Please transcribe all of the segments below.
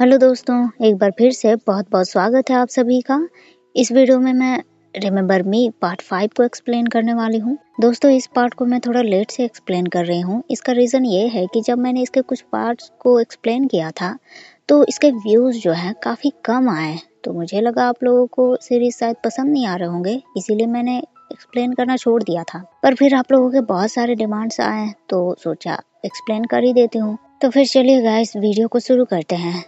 Hello दोस्तों, एक बार फिर से बहुत-बहुत स्वागत है आप सभी का। इस वीडियो में मैं रिमेंबर मी पार्ट 5 को एक्सप्लेन करने वाली हूँ। दोस्तों इस पार्ट को मैं थोड़ा लेट से एक्सप्लेन कर रही हूँ। इसका रीज़न ये है कि जब मैंने इसके कुछ पार्ट्स को एक्सप्लेन किया था, तो इसके व्यूज़ जो हैं काफ़ी कम आए। तो मुझे लगा आप लोगों को सीरीज़ शायद पसंद नहीं आ रहे होंगे, इसीलिए मैंने एक्सप्लेन करना छोड़ दिया था। पर फिर आप लोगों के बहुत सारे डिमांड्स आए, तो सोचा एक्सप्लेन कर ही देती हूँ। तो फिर चलिए गाइस वीडियो को शुरू करते हैं।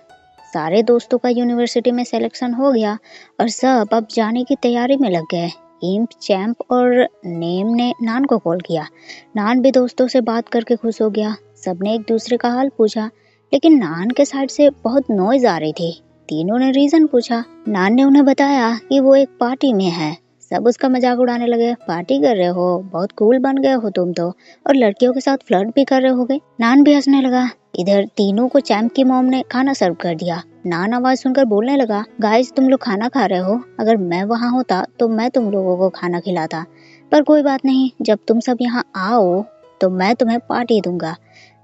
सारे दोस्तों का यूनिवर्सिटी में सिलेक्शन हो गया और सब अब जाने की तैयारी में लग गए। इम्प, चैंप और नेम ने नान को कॉल किया। नान भी दोस्तों से बात करके खुश हो गया। सबने एक दूसरे का हाल पूछा, लेकिन नान के साइड से बहुत नॉइज आ रही थी। तीनों ने रीजन पूछा। नान ने उन्हें बताया कि वो एक पार्टी में है। सब उसका मजाक उड़ाने लगे। पार्टी कर रहे हो, बहुत कूल बन गए हो तुम तो, और लड़कियों के साथ फ्लर्ट भी कर रहे होगे। नान भी हंसने लगा। इधर तीनों को चैंप की मॉम ने खाना सर्व कर दिया। नान आवाज सुनकर बोलने लगा, गाइस तुम लोग खाना खा रहे हो, अगर मैं वहाँ होता तो मैं तुम लोगों को खाना खिलाता, पर कोई बात नहीं, जब तुम सब यहाँ आओ तो मैं तुम्हें पार्टी दूंगा।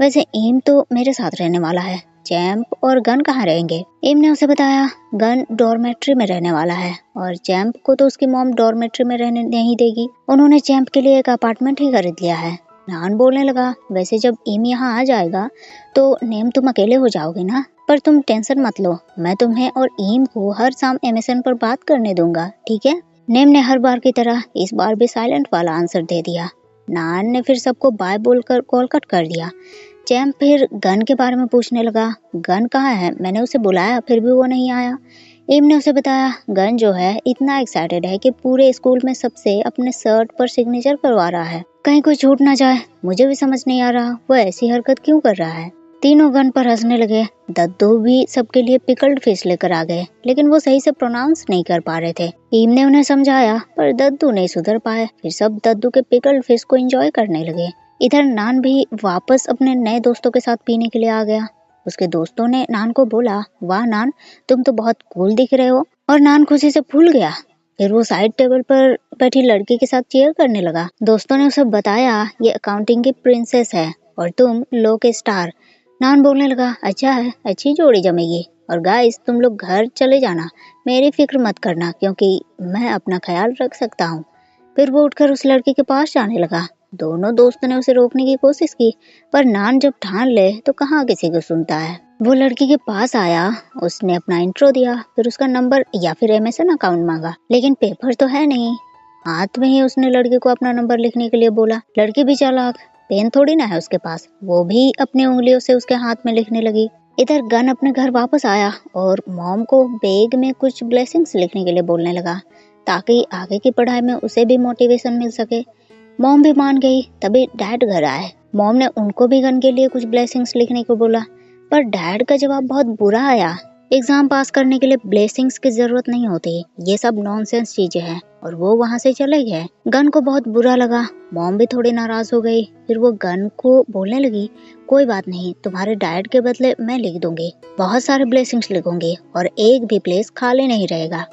वैसे एम तो मेरे साथ रहने वाला है, चैंप और गन कहाँ रहेंगे? एम ने उसे बताया, गन डॉर्मेट्री में रहने वाला है और चैंप को तो उसकी मॉम डॉर्मेट्री में रहने नहीं देगी। उन्होंने चैंप के लिए एक अपार्टमेंट ही खरीद लिया है। नान बोलने लगा, वैसे जब एम यहाँ आ जाएगा तो नेम तुम अकेले हो जाओगे ना, पर तुम टेंशन मत लो, मैं तुम्हें और एम को हर शाम एमएसएन पर बात करने दूंगा, ठीक है? नेम ने हर बार की तरह इस बार भी साइलेंट वाला आंसर दे दिया। नान ने फिर सबको बाय बोलकर कॉल कट कर दिया। चैंप फिर गन के बारे में पूछने लगा। गन कहाँ है? मैंने उसे बुलाया फिर भी वो नहीं आया। एम ने उसे बताया, गन जो है इतना एक्साइटेड है कि पूरे स्कूल में सबसे अपने शर्ट पर सिग्नेचर करवा रहा है, कहीं कोई छूट ना जाए। मुझे भी समझ नहीं आ रहा वो ऐसी हरकत क्यों कर रहा है। तीनों गन पर हंसने लगे। दद्दू भी सबके लिए पिकल्ड फिश लेकर आ गए, लेकिन वो सही से प्रोनाउंस नहीं कर पा रहे थे। टीम ने उन्हें समझाया, पर दद्दू नहीं सुधर पाए। फिर सब दद्दू के पिकल्ड फिश को एंजॉय करने लगे। इधर नान भी वापस अपने नए दोस्तों के साथ पीने के लिए आ गया। उसके दोस्तों ने नान को बोला, वाह नान, तुम तो बहुत कूल दिख रहे हो, और नान खुशी से फूल गया। फिर वो साइड टेबल पर बैठी लड़की के साथ चीयर करने लगा। दोस्तों ने उसे बताया, ये अकाउंटिंग की प्रिंसेस है और तुम लो के स्टार। नान बोलने लगा, अच्छा है, अच्छी जोड़ी जमेगी, और गाइस तुम लोग घर चले जाना, मेरी फिक्र मत करना, क्योंकि मैं अपना ख्याल रख सकता हूँ। फिर वो उठकर उस लड़की के पास जाने लगा। दोनों दोस्तों ने उसे रोकने की कोशिश की, पर नान जब ठान ले तो कहाँ किसी को सुनता है। वो लड़की के पास आया, उसने अपना इंट्रो दिया, फिर उसका नंबर या फिर एमएसएन अकाउंट मांगा, लेकिन पेपर तो है नहीं। हाथ में ही उसने लड़के को अपना नंबर लिखने के लिए बोला। लड़की भी चालाक, पेन थोड़ी ना है उसके पास, वो भी अपनी उंगलियों से उसके हाथ में लिखने लगी। इधर गन अपने घर वापस आया और मॉम को बैग में कुछ ब्लेसिंग्स लिखने के लिए बोलने लगा, ताकि आगे की पढ़ाई में उसे भी मोटिवेशन मिल सके। मॉम भी मान गई। तभी डैड घर आए। मॉम ने उनको भी गन के लिए कुछ ब्लेसिंग्स लिखने को बोला, पर डैड का जवाब बहुत बुरा आया। एग्जाम पास करने के लिए ब्लेसिंग्स की जरूरत नहीं होती, ये सब नॉनसेंस चीजें हैं, और वो वहाँ से चले गए। गन को बहुत बुरा लगा। मॉम भी थोड़ी नाराज हो गई। फिर वो गन को बोलने लगी, कोई बात नहीं, तुम्हारे डैड के बदले मैं लिख दूंगी, बहुत सारे ब्लेसिंग्स लिखूंगी और एक भी प्लेस खाली नहीं रहेगा।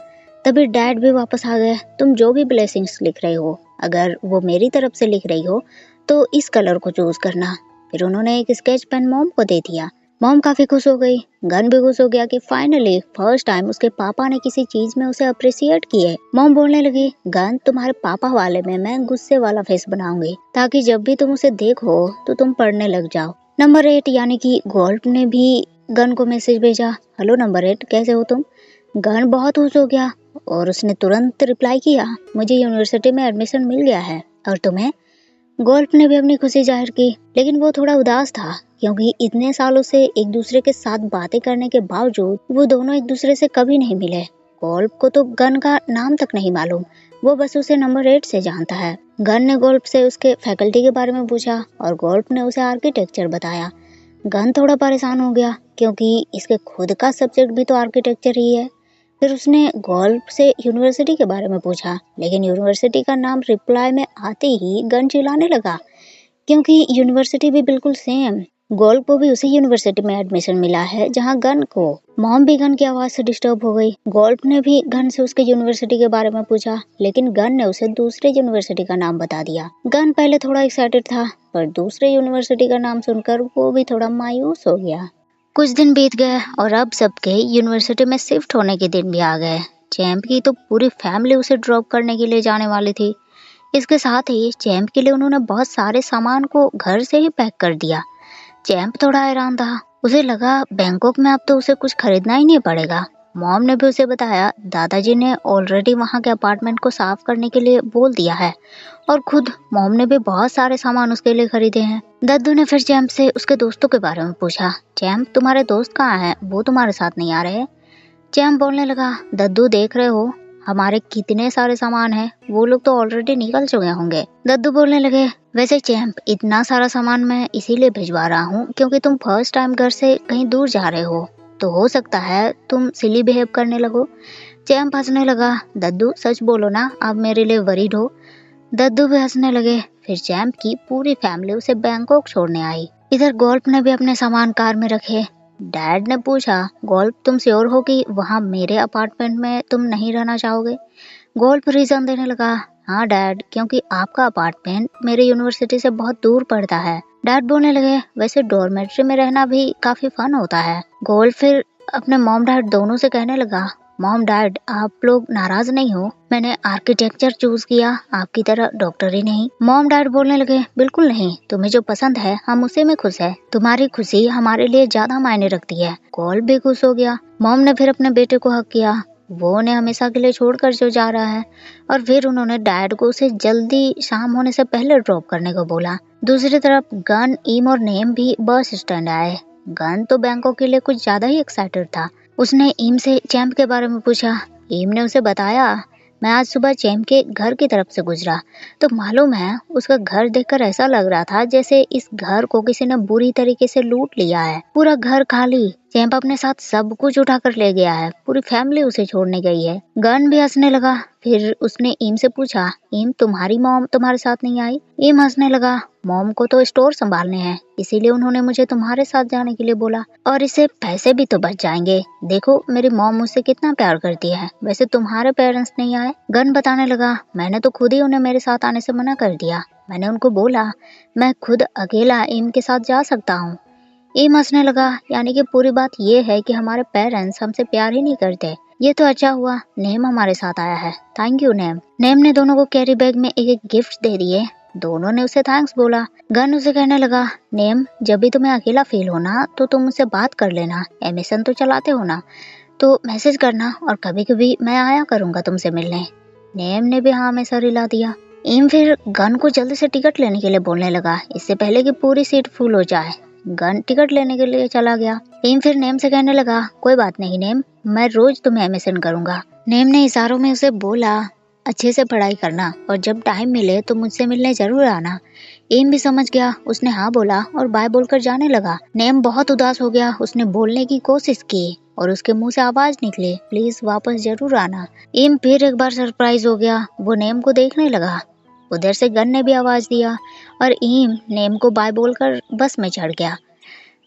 तभी डैड भी वापस आ गए। तुम जो भी ब्लेसिंग्स लिख रही हो, अगर वो मेरी तरफ से लिख रही हो तो इस कलर को चूज करना। फिर उन्होंने एक स्केच पेन मॉम को दे दिया। मॉम काफी खुश हो गई। गन भी खुश हो गया कि फाइनली फर्स्ट टाइम उसके पापा ने किसी चीज में उसे अप्रिशिएट किए। मॉम बोलने लगी, गन तुम्हारे पापा वाले में मैं गुस्से वाला फेस बनाऊंगी, ताकि जब भी तुम उसे देखो तो तुम पढ़ने लग जाओ। नंबर 8 यानी कि गोल्फ ने भी गन को मैसेज भेजा, हेलो नंबर 8, कैसे हो तुम? गन बहुत खुश हो गया और उसने तुरंत रिप्लाई किया, मुझे यूनिवर्सिटी में एडमिशन मिल गया है, और तुम्हें? गोल्फ ने भी अपनी खुशी जाहिर की, लेकिन वो थोड़ा उदास था, क्योंकि इतने सालों से एक दूसरे के साथ बातें करने के बावजूद वो दोनों एक दूसरे से कभी नहीं मिले। गोल्फ को तो गन का नाम तक नहीं मालूम, वो बस उसे नंबर 8 से जानता है। गन ने गोल्फ से उसके फैकल्टी के बारे में पूछा और गोल्फ ने उसे आर्किटेक्चर बताया। गन थोड़ा परेशान हो गया, क्योंकि इसके खुद का सब्जेक्ट भी तो आर्किटेक्चर ही है। फिर उसने गोल्फ से यूनिवर्सिटी के बारे में पूछा, लेकिन यूनिवर्सिटी का नाम रिप्लाई में आते ही गन चिल्लाने लगा, क्योंकि यूनिवर्सिटी भी बिल्कुल सेम। गोल्फ को भी उसी यूनिवर्सिटी में एडमिशन मिला है जहां गन को। मॉम भी गन की आवाज से डिस्टर्ब हो गई। गोल्फ ने भी गन से उसके यूनिवर्सिटी के बारे में पूछा, लेकिन गन ने उसे दूसरे यूनिवर्सिटी का नाम बता दिया। गन पहले थोड़ा एक्साइटेड था, पर दूसरे यूनिवर्सिटी का नाम सुनकर वो भी थोड़ा मायूस हो गया। कुछ दिन बीत गए और अब सबके यूनिवर्सिटी में शिफ्ट होने के दिन भी आ गए। चैंप की तो पूरी फैमिली उसे ड्रॉप करने के लिए जाने वाली थी। इसके साथ ही चैंप के लिए उन्होंने बहुत सारे सामान को घर से ही पैक कर दिया। चैंप थोड़ा हैरान था। उसे लगा बैंकॉक में अब तो उसे कुछ खरीदना ही नहीं पड़ेगा। मॉम ने भी उसे बताया दादाजी ने ऑलरेडी वहां के अपार्टमेंट को साफ करने के लिए बोल दिया है और खुद मॉम ने भी बहुत सारे सामान उसके लिए खरीदे हैं। दद्दू ने फिर चैंप से उसके दोस्तों के बारे में पूछा। चैंप, तुम्हारे दोस्त कहाँ हैं? वो तुम्हारे साथ नहीं आ रहे? चैंप बोलने लगा, दद्दू देख रहे हो हमारे कितने सारे सामान हैं, वो लोग तो ऑलरेडी निकल चुके होंगे। दद्दू बोलने लगे, वैसे चैंप, इतना सारा सामान मैं इसीलिए भिजवा रहा हूँ क्योंकि तुम फर्स्ट टाइम घर से कहीं दूर जा रहे हो, तो हो सकता है तुम सिली बिहेव करने लगो। चैंप हंसने लगा, दद्दू सच बोलो ना, आप मेरे लिए वरीड हो? दद्दू भी हंसने लगे। फिर चैंप की पूरी फैमिली उसे बैंकॉक छोड़ने आई। इधर गोल्फ ने भी अपने सामान कार में रखे। डैड ने पूछा, गोल्फ, तुम श्योर हो कि वहाँ मेरे अपार्टमेंट में तुम नहीं रहना चाहोगे? गोल्फ रीजन देने लगा, हाँ डैड, क्योंकि आपका अपार्टमेंट मेरे यूनिवर्सिटी से बहुत दूर पड़ता है। डैड बोलने लगे, वैसे डॉर्मेट्री में रहना भी काफी फन होता है। गोल्फ फिर अपने मॉम डैड दोनों से कहने लगा, मॉम डैड, आप लोग नाराज नहीं हो? मैंने आर्किटेक्चर चूज किया, आपकी तरह डॉक्टर ही नहीं। मॉम डैड बोलने लगे, बिल्कुल नहीं, तुम्हें जो पसंद है हम उसी में खुश है। तुम्हारी खुशी हमारे लिए ज्यादा मायने रखती है। गोल्फ भी खुश हो गया। मॉम ने फिर अपने बेटे को हक किया। वो उन्हें हमेशा के लिए छोड़कर जो जा रहा है, और फिर उन्होंने डैड को उसे जल्दी शाम होने से पहले ड्रॉप करने को बोला। दूसरी तरफ गन, ईम और नेम भी बस स्टैंड आए। गन तो बैंकॉक के लिए कुछ ज्यादा ही एक्साइटेड था। उसने ईम से चैंप के बारे में पूछा। ईम ने उसे बताया, मैं आज सुबह चैंप के घर की तरफ से गुजरा तो मालूम है उसका घर देखकर ऐसा लग रहा था जैसे इस घर को किसी ने बुरी तरीके से लूट लिया है। पूरा घर खाली। चैंप अपने साथ सब कुछ उठाकर ले गया है। पूरी फैमिली उसे छोड़ने गई है। गन भी हंसने लगा। फिर उसने ईम से पूछा, ईम, तुम्हारी मॉम तुम्हारे साथ नहीं आई? ईम हंसने लगा, मॉम को तो स्टोर संभालने हैं, इसीलिए उन्होंने मुझे तुम्हारे साथ जाने के लिए बोला, और इससे पैसे भी तो बच जाएंगे। देखो मेरी मॉम मुझसे कितना प्यार करती है। वैसे तुम्हारे पेरेंट्स नहीं आए? गन बताने लगा, मैंने तो खुद ही उन्हें मेरे साथ आने से मना कर दिया। मैंने उनको बोला मैं खुद अकेला ईम के साथ जा सकता हूँ। ईम हंसने लगा, यानी कि पूरी बात ये है कि हमारे पेरेंट्स हमसे प्यार ही नहीं करते। ये तो अच्छा हुआ नेम हमारे साथ आया है। Thank you name. नेम ने दोनों को कैरी बैग में एक एक गिफ्ट दे दिए। दोनों ने उसे थैंक्स बोला। गन उसे कहने लगा, नेम, जब भी तुम्हें अकेला फील हो ना तो तुम मुझसे बात कर लेना। एमिसन तो चलाते हो ना, तो मैसेज करना और कभी कभी मैं आया करूंगा तुमसे मिलने। नेम ने भी हाँ में सर हिला दिया। ईम फिर गन को जल्दी से टिकट लेने के लिए बोलने लगा, इससे पहले कि पूरी सीट फुल हो जाए। गन टिकट लेने के लिए चला गया। ईम फिर नेम से कहने लगा, कोई बात नहीं नेम, मैं रोज तुम्हें एमिसन करूंगा। नेम ने इशारों में उसे बोला, अच्छे से पढ़ाई करना और जब टाइम मिले तो मुझसे मिलने जरूर आना। एम भी समझ गया। उसने हाँ बोला और बाय बोलकर जाने लगा। नेम बहुत उदास हो गया। उसने बोलने की कोशिश की और उसके मुंह से आवाज निकली, प्लीज वापस जरूर आना। एम फिर एक बार सरप्राइज हो गया। वो नेम को देखने लगा। उधर से गन ने भी आवाज दिया और एम नेम को बाय बोलकर बस में चढ़ गया।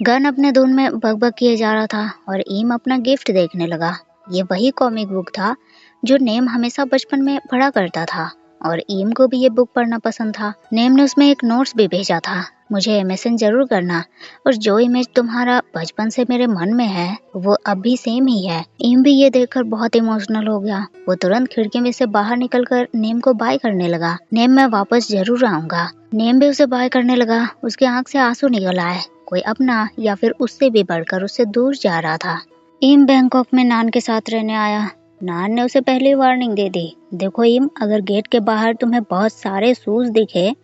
गन अपने धुन में बकबक किए जा रहा था और एम अपना गिफ्ट देखने लगा। ये वही कॉमिक बुक था जो नेम हमेशा बचपन में पढ़ा करता था और एम को भी ये बुक पढ़ना पसंद था। नेम ने उसमें एक नोट्स भी भेजा था, मुझे एमएसएन जरूर करना और जो इमेज तुम्हारा बचपन से मेरे मन में है वो अब भी सेम ही है। एम भी ये देखकर बहुत इमोशनल हो गया। वो तुरंत खिड़की में से बाहर निकलकर नेम को बाय करने लगा। नेम, मैं वापस जरूर आऊंगा। नेम भी उसे बाय करने लगा। उसकी आंख से आंसू निकल आए। कोई अपना या फिर उससे भी बढ़कर उससे दूर जा रहा था। एम बैंकॉक में नान के साथ रहने आया। नान ने उसे पहले वार्निंग दे दी, देखो एम, अगर गेट के बाहर तुम्हें बहुत सारे शूज दिखे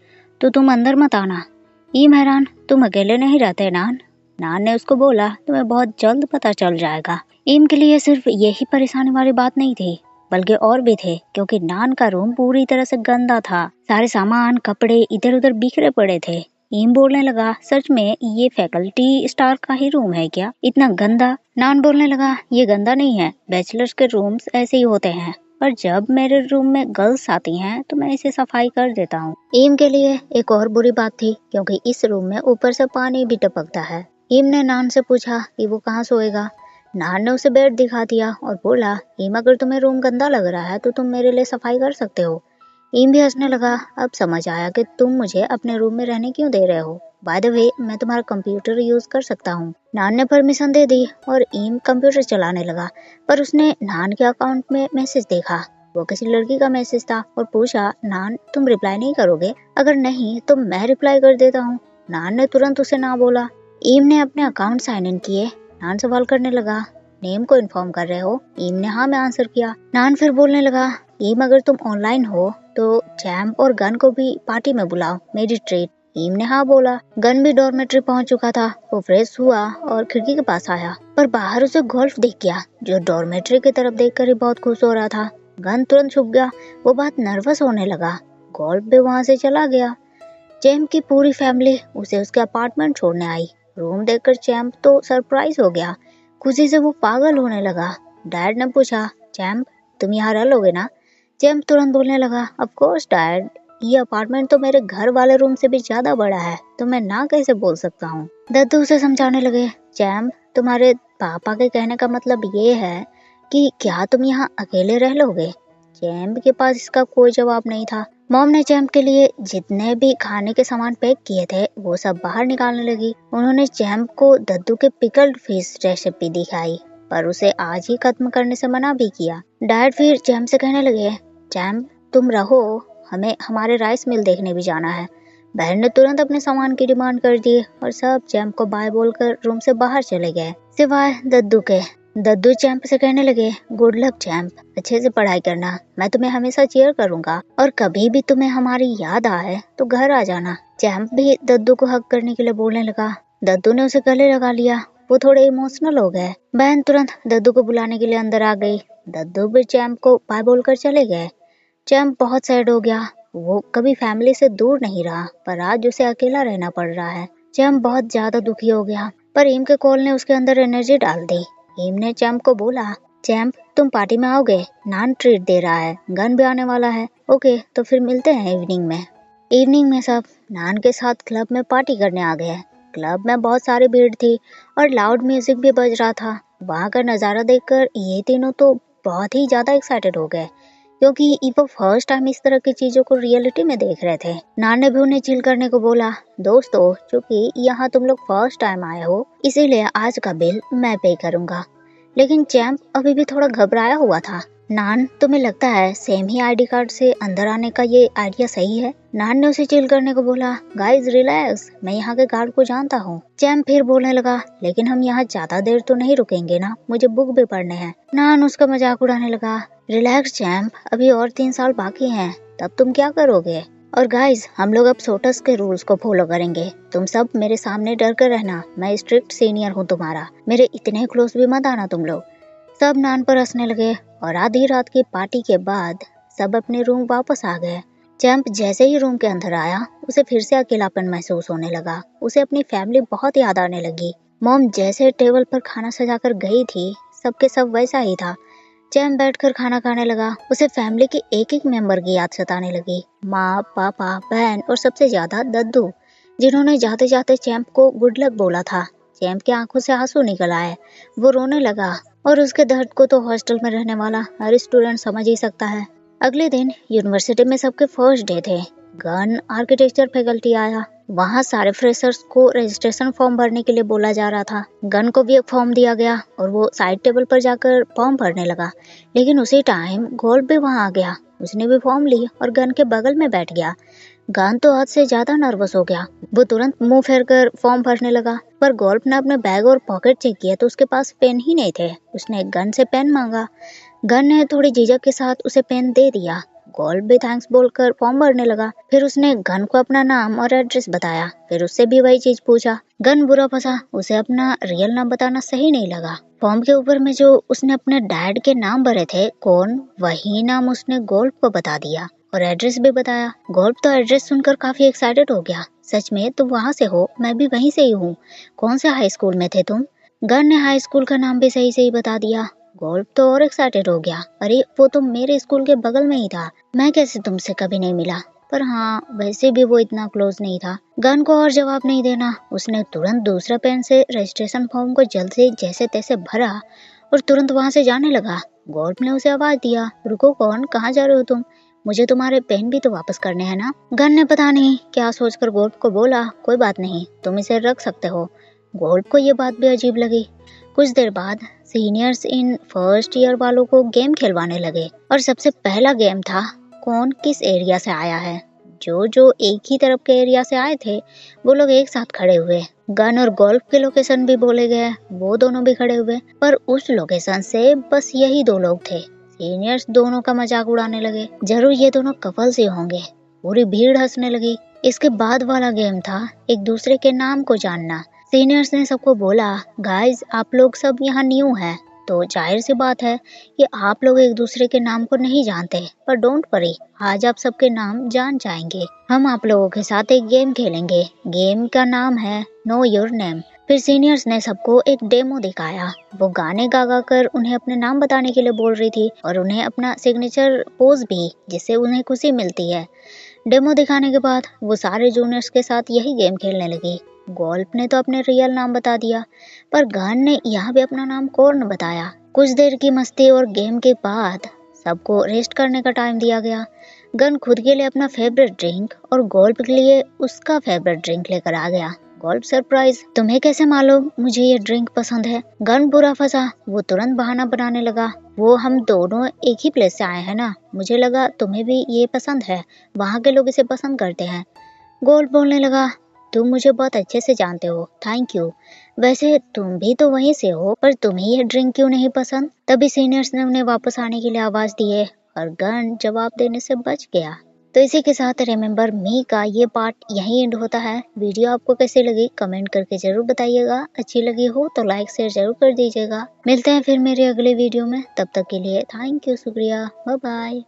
तो तुम अंदर मत आना। एम हैरान, तुम अकेले नहीं रहते नान? नान ने उसको बोला, तुम्हें बहुत जल्द पता चल जाएगा। एम के लिए सिर्फ यही परेशानी वाली बात नहीं थी बल्कि और भी थे, क्योंकि नान का रूम पूरी तरह से गंदा था। सारे सामान कपड़े इधर उधर बिखरे पड़े थे। एम बोलने लगा, सच में ये फैकल्टी स्टार का ही रूम है क्या, इतना गंदा? नान बोलने लगा, ये गंदा नहीं है, बैचलर्स के रूम्स ऐसे ही होते हैं, पर जब मेरे रूम में गर्ल्स आती हैं तो मैं इसे सफाई कर देता हूँ। एम के लिए एक और बुरी बात थी, क्योंकि इस रूम में ऊपर से पानी भी टपकता है। एम ने नान से पूछा कि वो कहाँ सोएगा। नान ने उसे बेड दिखा दिया और बोला, एम, अगर तुम्हें रूम गंदा लग रहा है तो तुम मेरे लिए सफाई कर सकते हो। एम भी हंसने लगा। अब समझ आया कि तुम मुझे अपने रूम में रहने क्यों दे रहे हो। बाय द वे मैं तुम्हारा कंप्यूटर यूज कर सकता हूँ। नान ने परमिशन दे दी और ईम कंप्यूटर चलाने लगा, पर उसने नान के अकाउंट में मैसेज देखा। वो किसी लड़की का मैसेज था और पूछा, नान तुम रिप्लाई नहीं करोगे? अगर नहीं तो मैं रिप्लाई कर देता हूँ। नान ने तुरंत उसे ना बोला। ईम ने अपने अकाउंट साइन इन किए। नान सवाल करने लगा, नेम को इन्फॉर्म कर रहे हो? ईम ने हाँ में आंसर किया। नान फिर बोलने लगा, ईम अगर तुम ऑनलाइन हो तो चैम्प और गन को भी पार्टी में बुलाओ, मेरी ट्रीट। ईम ने हाँ बोला। गन भी डॉर्मेट्री पहुंच चुका था। वो फ्रेश हुआ और खिड़की के पास आया, पर बाहर उसे गोल्फ दिख गया, जो डॉर्मेट्री की तरफ देखकर ही बहुत खुश हो रहा था। गन तुरंत छुप गया। वो बहुत नर्वस होने लगा। गोल्फ भी वहाँ से चला गया। चैम्प की पूरी फैमिली उसे उसके अपार्टमेंट छोड़ने आई। रूम देखकर चैम्प तो सरप्राइज हो गया। खुशी से वो पागल होने लगा। डैड ने पूछा, चैम्प तुम यहाँ रह लोगे ना? चैम्प तुरंत बोलने लगा, ऑफ कोर्स डैड, ये अपार्टमेंट तो मेरे घर वाले रूम से भी ज्यादा बड़ा है, तो मैं ना कैसे बोल सकता हूँ। दद्दू उसे समझाने लगे, चैम्प तुम्हारे पापा के कहने का मतलब ये है कि क्या तुम यहाँ अकेले रह लोगे? चैम्प के पास इसका कोई जवाब नहीं था। मॉम ने चैम्प के लिए जितने भी खाने के सामान पैक किए थे वो सब बाहर निकालने लगी। उन्होंने चैम्प को दद्दू के पिकल्ड फिश रेसिपी दिखाई, पर उसे आज ही खत्म करने से मना भी किया। डैड फिर चैम्प से कहने लगे, चैम्प तुम रहो, हमें हमारे राइस मिल देखने भी जाना है। बहन ने तुरंत अपने सामान की डिमांड कर दी और सब चैम्प को बाय बोलकर रूम से बाहर चले गए, सिवाय दद्दू के। दद्दू चैम्प से कहने लगे, गुड लक चैम्प, अच्छे से पढ़ाई करना, मैं तुम्हें हमेशा चीयर करूंगा और कभी भी तुम्हें हमारी याद आए तो घर आ जाना। चैम्प भी दद्दू को हक करने के लिए बोलने लगा। दद्दू ने उसे गले लगा लिया। वो थोड़े इमोशनल हो गए। बहन तुरंत दद्दू को बुलाने के लिए अंदर आ गई। दद्दू भी चैम्प को बाय बोलकर चले गए। चैम्प बहुत सैड हो गया। वो कभी फैमिली से दूर नहीं रहा, पर आज उसे अकेला रहना पड़ रहा है। चैम्प बहुत ज्यादा दुखी हो गया, पर ईम के कॉल ने उसके अंदर एनर्जी डाल दी। ईम ने चैम्प को बोला, चैम्प तुम पार्टी में आओगे? नान ट्रीट दे रहा है, गन भी आने वाला है। ओके तो फिर मिलते हैं इवनिंग में। इवनिंग में सब नान के साथ क्लब में पार्टी करने आ गए। क्लब में बहुत सारी भीड़ थी और लाउड म्यूजिक भी बज रहा था। वहाँ का नज़ारा देखकर ये तीनों तो बहुत ही ज्यादा एक्साइटेड हो गए, क्योंकि वो फर्स्ट टाइम इस तरह की चीजों को रियलिटी में देख रहे थे। नान ने भी उन्हें चिल करने को बोला, दोस्तों चूंकि यहाँ तुम लोग फर्स्ट टाइम आए हो इसीलिए आज का बिल मैं पे करूंगा। लेकिन चैम्प अभी भी थोड़ा घबराया हुआ था। नान तुम्हें लगता है सेम ही आईडी कार्ड से अंदर आने का ये आइडिया सही है? नान ने उसे चिल करने को बोला, गाइस रिलैक्स, मैं यहाँ के गार्ड को जानता हूँ। चैम्प फिर बोलने लगा, लेकिन हम यहाँ ज्यादा देर तो नहीं रुकेंगे ना, मुझे बुक भी पढ़ने हैं। नान उसका मजाक उड़ाने लगा, रिलैक्स चैम्प, अभी और 3 साल बाकी हैं, तब तुम क्या करोगे? और गाइस हम लोग अब सोटस के रूल्स को फॉलो करेंगे। तुम सब मेरे सामने डर कर रहना, मैं स्ट्रिक्ट सीनियर हूँ तुम्हारा, मेरे इतने क्लोज भी मत आना तुम लोग। सब नान पर हंसने लगे और आधी रात की पार्टी के बाद सब अपने रूम वापस आ गए। चैम्प जैसे ही रूम के अंदर आया उसे फिर से अकेलापन महसूस होने लगा। उसे अपनी फैमिली बहुत याद आने लगी। मॉम जैसे टेबल पर खाना सजाकर गई थी, सबके सब वैसा ही था। चैम्प बैठकर खाना खाने लगा। उसे फैमिली के एक एक मेंबर की याद सताने लगी, माँ, पापा, बहन और सबसे ज्यादा दद्दू, जिन्होंने जाते जाते चैम्प को गुड लक बोला था। चैम्प की आंखों से आंसू निकल आए। वो रोने लगा और उसके दर्द को तो हॉस्टल में रहने वाला हर स्टूडेंट समझ ही सकता है। अगले दिन यूनिवर्सिटी में सबके फर्स्ट डे थे। गन आर्किटेक्चर फैकल्टी आया। वहाँ सारे फ्रेशर्स को रजिस्ट्रेशन फॉर्म भरने के लिए बोला जा रहा था। गन को भी एक फॉर्म दिया गया और वो साइड टेबल पर जाकर फॉर्म भरने लगा। लेकिन उसी टाइम गोल्ड भी वहाँ आ गया। उसने भी फॉर्म ली और गन के बगल में बैठ गया। गन तो हद से ज्यादा नर्वस हो गया। वो तुरंत मुंह फेर कर फॉर्म भरने लगा, पर गोल्फ ने अपने बैग और पॉकेट चेक किया तो उसके पास पेन ही नहीं थे। उसने गन से पेन मांगा। गन ने थोड़ी झिझक के साथ उसे पेन दे दिया। गोल्फ भी थैंक्स बोलकर फॉर्म भरने लगा। फिर उसने गन को अपना नाम और एड्रेस बताया। फिर उससे भी वही चीज पूछा। गन बुरा फंसा। उसे अपना रियल नाम बताना सही नहीं लगा। फॉर्म के ऊपर में जो उसने अपने डैड के नाम भरे थे कौन, वही नाम उसने गोल्फ को बता दिया और एड्रेस भी बताया। गोल्फ तो एड्रेस सुनकर काफी एक्साइटेड हो गया। सच में तुम वहाँ से हो? मैं भी वहीं से ही हूँ। कौन से हाई स्कूल में थे तुम? गन ने हाई स्कूल का नाम भी सही से ही बता दिया। गोल्फ तो और एक्साइटेड हो गया, अरे वो तो मेरे स्कूल के बगल में ही था, मैं कैसे तुमसे कभी नहीं मिला? पर हाँ, वैसे भी वो इतना क्लोज नहीं था। गन को और जवाब नहीं देना। उसने तुरंत दूसरा पेन से रजिस्ट्रेशन फॉर्म को जल्द से जैसे तैसे भरा और तुरंत वहाँ से जाने लगा। गोल्फ ने उसे आवाज दिया, रुको कौन, कहाँ जा रहे हो तुम? मुझे तुम्हारे पेन भी तो वापस करने हैं ना। गन ने पता नहीं क्या सोचकर गोल्फ को बोला, कोई बात नहीं, तुम इसे रख सकते हो। गोल्फ को ये बात भी अजीब लगी। कुछ देर बाद सीनियर्स इन फर्स्ट ईयर वालों को गेम खिलवाने लगे और सबसे पहला गेम था कौन किस एरिया से आया है। जो एक ही तरफ के एरिया से आए थे वो लोग एक साथ खड़े हुए। गन और गोल्फ के लोकेशन भी बोले गए, वो दोनों भी खड़े हुए, पर उस लोकेशन से बस यही दो लोग थे। सीनियर्स दोनों का मजाक उड़ाने लगे, जरूर ये दोनों कपल्स ही होंगे। पूरी भीड़ हंसने लगी। इसके बाद वाला गेम था एक दूसरे के नाम को जानना। सीनियर्स ने सबको बोला, गाइस आप लोग सब यहाँ न्यू हैं, तो जाहिर सी बात है कि आप लोग एक दूसरे के नाम को नहीं जानते, पर डोंट वरी, आज आप सबके नाम जान जाएंगे। हम आप लोगों के साथ एक गेम खेलेंगे। गेम का नाम है नो योर नेम। फिर सीनियर्स ने सबको एक डेमो दिखाया। वो गाने गा कर उन्हें अपने नाम बताने के लिए बोल रही थी और उन्हें अपना सिग्नेचर पोज भी, जिससे उन्हें खुशी मिलती है। डेमो दिखाने के बाद वो सारे जूनियर्स के साथ यही गेम खेलने लगी। गोल्फ ने तो अपने रियल नाम बता दिया, पर गन ने यहाँ भी अपना नाम कॉर्न बताया। कुछ देर की मस्ती और गेम के बाद सबको रेस्ट करने का टाइम दिया गया। गन खुद के लिए अपना फेवरेट ड्रिंक और गोल्फ के लिए उसका फेवरेट ड्रिंक लेकर आ गया। गोल्फ सरप्राइज, तुम्हें कैसे मालूम मुझे ये ड्रिंक पसंद है? गन बुरा फंसा, वो तुरंत बहाना बनाने लगा, वो हम दोनों एक ही प्लेस से आए हैं ना, मुझे लगा तुम्हें भी ये पसंद है, वहाँ के लोग इसे पसंद करते हैं। गोल्फ बोलने लगा, तुम मुझे बहुत अच्छे से जानते हो, थैंक यू। वैसे तुम भी तो वहीं से हो, पर तुम्हें यह ड्रिंक क्यों नहीं पसंद? तभी सीनियर्स ने उन्हें वापस आने के लिए आवाज दिए और गन जवाब देने से बच गया। तो इसी के साथ रिमेंबर मी का ये पार्ट यहीं एंड होता है। वीडियो आपको कैसी लगी कमेंट करके जरूर बताइएगा। अच्छी लगी हो तो लाइक शेयर जरूर कर दीजिएगा। मिलते हैं फिर मेरे अगले वीडियो में, तब तक के लिए थैंक यू, शुक्रिया, बाय बाय।